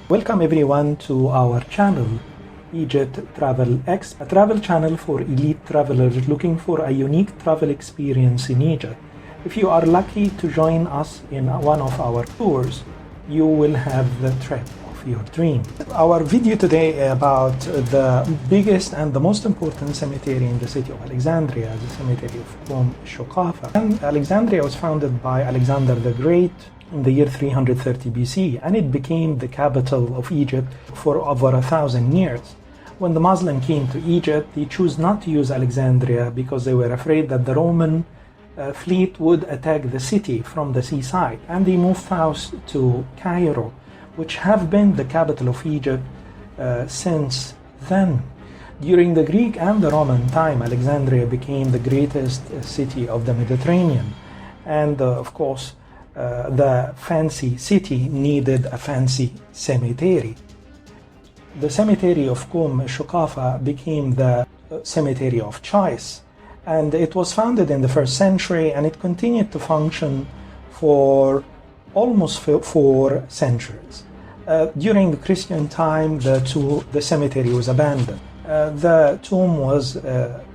Welcome everyone to our channel, Egypt Travel X, a travel channel for elite travelers looking for a unique travel experience in Egypt. If you are lucky to join us in one of our tours, you will have the trip of your dreams. Our video today about the biggest and the most important cemetery in the city of Alexandria, the cemetery of Kom El Shoqafa. And Alexandria was founded by Alexander the Great in the year 330 BC, and it became the capital of Egypt for over 1,000 years. When the Muslims came to Egypt, they chose not to use Alexandria because they were afraid that the Roman fleet would attack the city from the seaside, and they moved south to Cairo, which have been the capital of Egypt since then. During the Greek and the Roman time, Alexandria became the greatest city of the Mediterranean, and of course the fancy city needed a fancy cemetery. The cemetery of Kom El Shoqafa became the cemetery of choice, and it was founded in the 1st century, and it continued to function for almost 4 centuries. During the Christian time, the cemetery was abandoned. The tomb was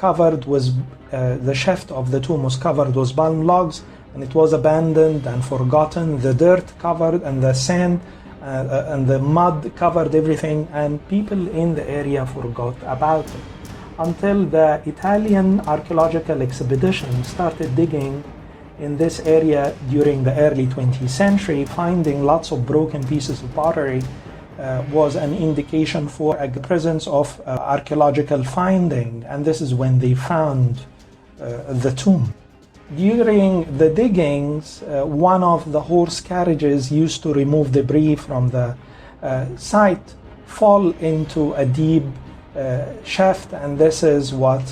covered with, the shaft of the tomb was covered with palm logs, and it was abandoned and forgotten. The dirt covered and the sand and the mud covered everything, and people in the area forgot about it. Until the Italian archaeological expedition started digging in this area during the early 20th century, finding lots of broken pieces of pottery was an indication for a presence of archaeological finding, and this is when they found the tomb. During the diggings, one of the horse carriages used to remove debris from the site fall into a deep shaft, and this is what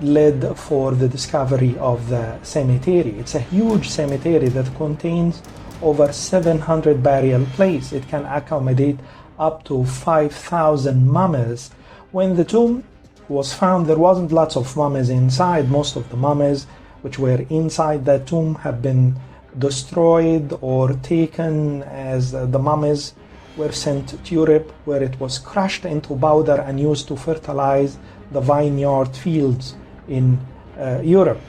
led for the discovery of the cemetery. It's a huge cemetery that contains over 700 burial places. It can accommodate up to 5,000 mummies. When the tomb was found, there wasn't lots of mummies inside. Most of the mummies which were inside that tomb have been destroyed or taken, as the mummies were sent to Europe, where it was crushed into powder and used to fertilize the vineyard fields in Europe.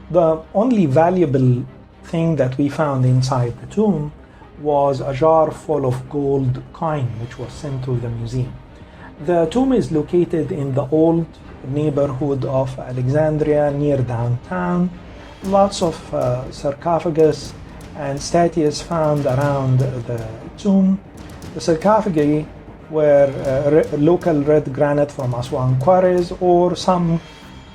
The only valuable thing that we found inside the tomb was a jar full of gold coin, which was sent to the museum. The tomb is located in the old neighborhood of Alexandria near downtown. Lots of sarcophagus and statues found around the tomb. The sarcophagi were local red granite from Aswan quarries, or some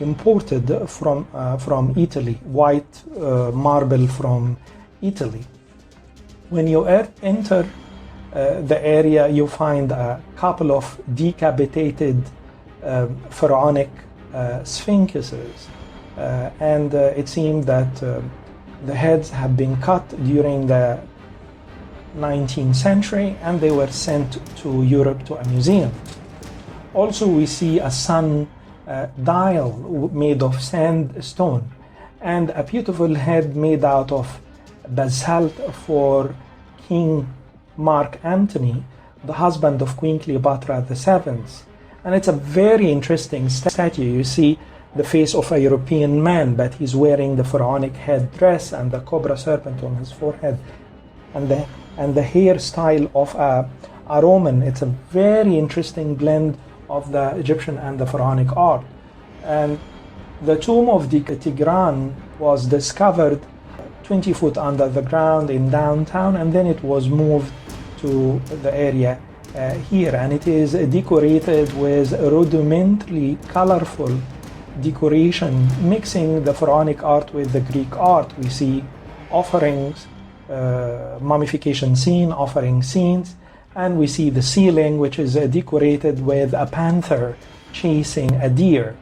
imported from Italy, white marble from Italy. When you enter the area, you find a couple of decapitated pharaonic sphinxes, and it seems that the heads have been cut during the 19th century, and they were sent to Europe to a museum. Also, we see a sun dial made of sandstone, and a beautiful head made out of basalt for King Mark Antony, the husband of Queen Cleopatra VII. And it's a very interesting statue. You see the face of a European man, but he's wearing the pharaonic headdress and the cobra serpent on his forehead, and the hairstyle of a Roman. It's a very interesting blend of the Egyptian and the pharaonic art. And the tomb of the Tigran was discovered 20 foot under the ground in downtown, and then it was moved to the area here, and it is decorated with rudimentary colorful decoration, mixing the pharaonic art with the Greek art. We see offerings, mummification scene, offering scenes, and we see the ceiling, which is decorated with a panther chasing a deer.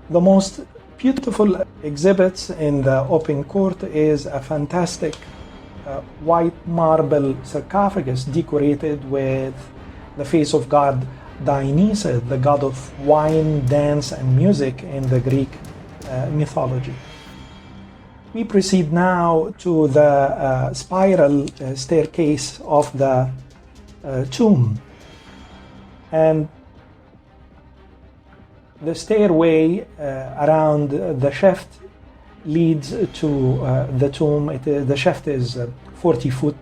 The most beautiful exhibits in the open court is a fantastic white marble sarcophagus decorated with the face of god Dionysus, the god of wine, dance, and music in the Greek mythology. We proceed now to the spiral staircase of the tomb, and the stairway around the shaft leads to the tomb. The shaft is 40 foot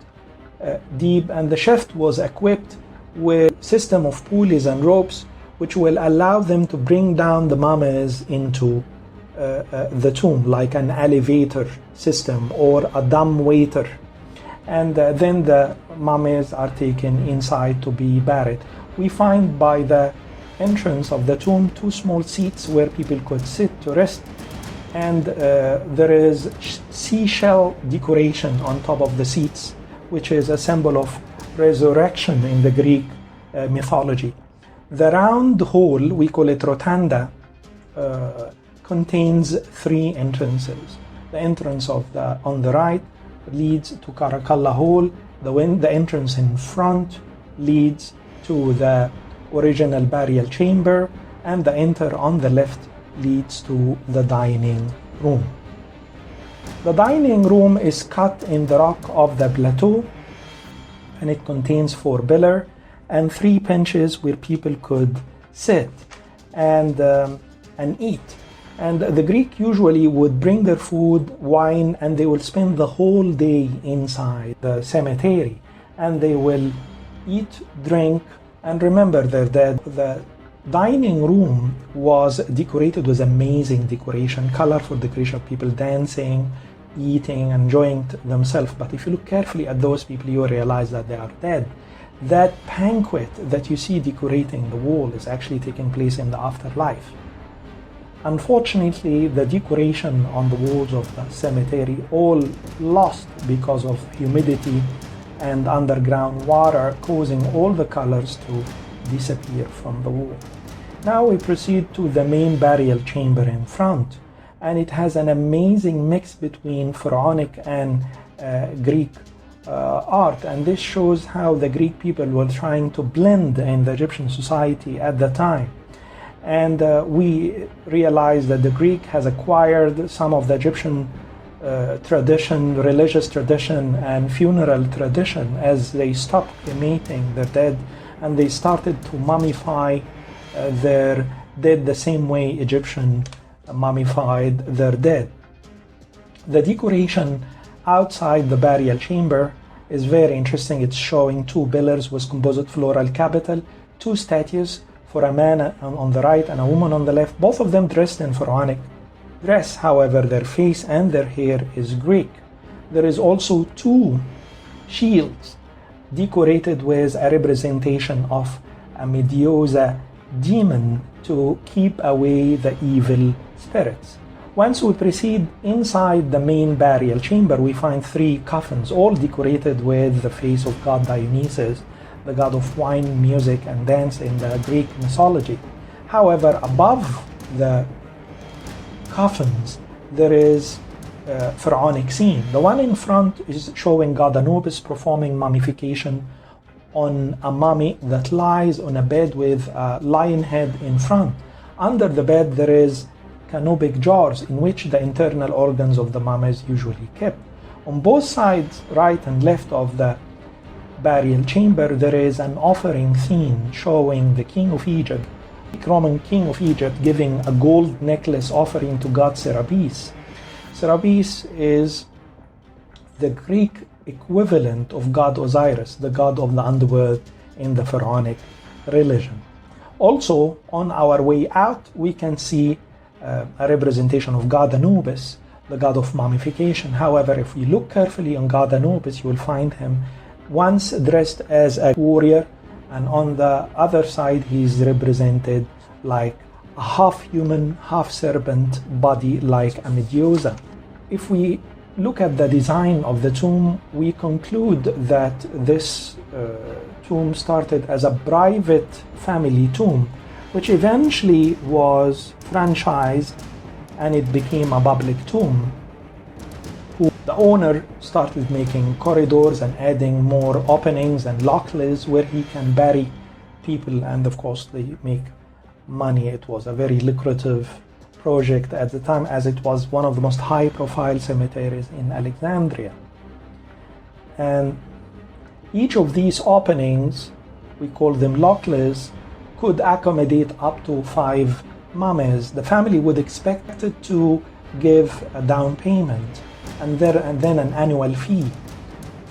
deep, and the shaft was equipped with a system of pulleys and ropes which will allow them to bring down the mummies into the tomb, like an elevator system or a dumb waiter. And then the mummies are taken inside to be buried. We find by the entrance of the tomb 2 small seats where people could sit to rest, and there is seashell decoration on top of the seats, which is a symbol of resurrection in the Greek mythology. The round hall, we call it rotunda, contains 3 entrances. The entrance on the right leads to Caracalla Hall. The entrance in front leads to the original burial chamber, and the enter on the left leads to the dining room. The dining room is cut in the rock of the plateau, and it contains 4 pillars and 3 benches where people could sit and eat. And the Greek usually would bring their food, wine, and they will spend the whole day inside the cemetery, and they will eat, drink, and remember their dead. The dining room was decorated with amazing decoration, colorful decoration of people dancing, eating, enjoying themselves. But if you look carefully at those people, you realize that they are dead. That banquet that you see decorating the wall is actually taking place in the afterlife. Unfortunately, the decoration on the walls of the cemetery all lost because of humidity and underground water, causing all the colors to disappear from the wall. Now we proceed to the main burial chamber in front, and it has an amazing mix between pharaonic and Greek art, and this shows how the Greek people were trying to blend in the Egyptian society at the time. And we realize that the Greek has acquired some of the Egyptian tradition, religious tradition, and funeral tradition as they stopped cremating their dead, and they started to mummify their dead the same way Egyptian mummified their dead. The decoration outside the burial chamber is very interesting. It's showing 2 pillars with composite floral capital, 2 statues, for a man on the right and a woman on the left, both of them dressed in pharaonic dress. However, their face and their hair is Greek. There is also 2 shields decorated with a representation of a Medusa demon to keep away the evil spirits. Once we proceed inside the main burial chamber, we find 3 coffins, all decorated with the face of god Dionysus, the god of wine, music, and dance in the Greek mythology. However, above the coffins, there is a pharaonic scene. The one in front is showing god Anubis performing mummification on a mummy that lies on a bed with a lion head in front. Under the bed, there is canopic jars in which the internal organs of the mummies usually kept. On both sides, right and left of the burial chamber, there is an offering scene showing the king of Egypt, the Roman king of Egypt, giving a gold necklace offering to god Serapis. Serapis is the Greek equivalent of god Osiris, the god of the underworld in the pharaonic religion. Also, on our way out, we can see a representation of god Anubis, the god of mummification. However, if we look carefully on god Anubis, you will find him once dressed as a warrior, and on the other side he is represented like a half human, half serpent body, like a Medusa. If we look at the design of the tomb, we conclude that this tomb started as a private family tomb, which eventually was franchised and it became a public tomb. The owner started making corridors and adding more openings and locklids where he can bury people, and of course they make money. It was a very lucrative project at the time, as it was one of the most high-profile cemeteries in Alexandria. And each of these openings, we call them lockless, could accommodate up to 5 mummies. The family would expect it to give a down payment and then an annual fee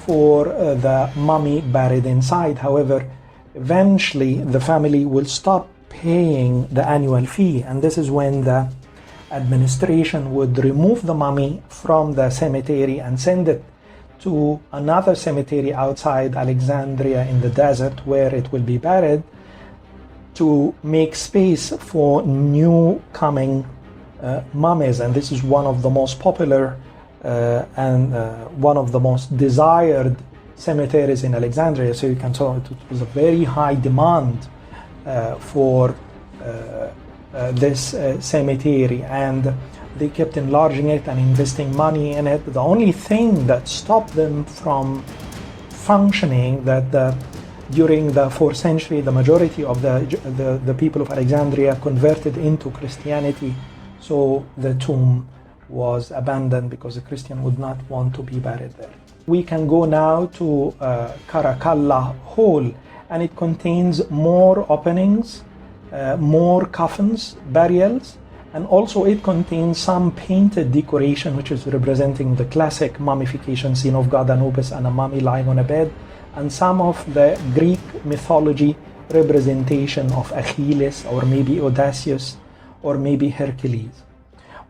for the mummy buried inside. However, eventually the family will stop paying the annual fee, and this is when the administration would remove the mummy from the cemetery and send it to another cemetery outside Alexandria in the desert, where it will be buried, to make space for new coming mummies. And this is one of the most popular and one of the most desired cemeteries in Alexandria. So you can tell it was a very high demand for this cemetery, and they kept enlarging it and investing money in it. The only thing that stopped them from functioning, that during the 4th century, the majority of the people of Alexandria converted into Christianity, so the tomb was abandoned because a Christian would not want to be buried there. We can go now to Caracal Hall, and it contains more openings, more coffins, burials, and also it contains some painted decoration which is representing the classic mummification scene of god Anubis and a mummy lying on a bed, and some of the Greek mythology representation of Achilles, or maybe Odysseus, or maybe Hercules.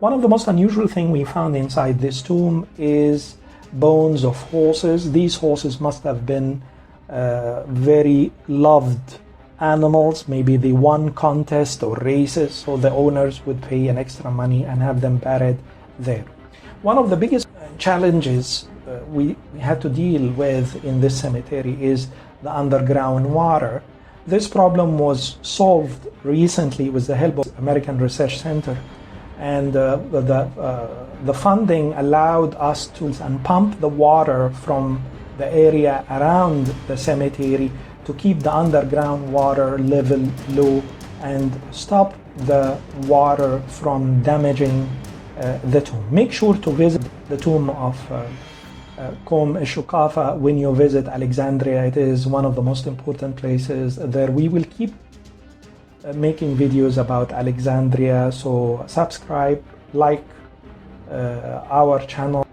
One of the most unusual things we found inside this tomb is bones of horses. These horses must have been very loved animals. Maybe they won contests or races, so the owners would pay an extra money and have them buried there. One of the biggest challenges we had to deal with in this cemetery is the underground water. This problem was solved recently with the help of the American Research Center, and the funding allowed us to pump the water from the area around the cemetery to keep the underground water level low and stop the water from damaging the tomb. Make sure to visit the tomb of Kom El Shoqafa when you visit Alexandria. It is one of the most important places there. We will keep making videos about Alexandria, so subscribe, like our channel.